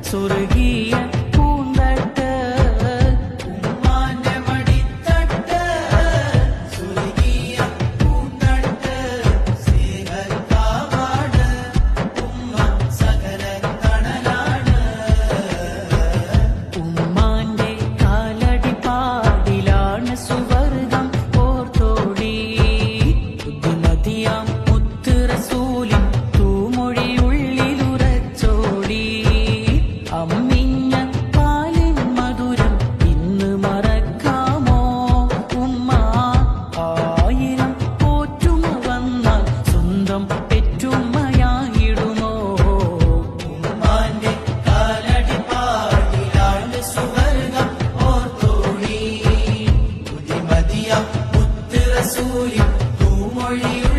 സ്വർഗീയ പൂന്തട്ട് ഉമ്മാന്റെ മടിത്തട്ട് സ്വർഗീയ പൂന്തട്ട് സ്നേഹക്കാവാട് ഉമ്മ സകല തണലാണ് ഉമ്മാന്റെ കാലടി പാടിലാണ് സുവർഗം ഓർത്തോടി ബുദ്ധിമതിയാം മുത്ത് റസൂലിൻ തൂമൊഴിയുള്ളിലുറച്ചോടി അമ്മിഞ്ഞ പാലിൻ മധുരം ഇന്ന് മറക്കാമോ ഉമ്മ ആയിരം പോറ്റുമ വന്നാൽ സ്വന്തം പെറ്റുമ്മയായിടുമോ ഉമ്മാന്റെ കാലടി പാടിലാണ് സുവർഗം ഓർത്തോടി ബുദ്ധിമതിയാം മുത്ത് റസൂലിൻ തൂമൊഴിയുള്ള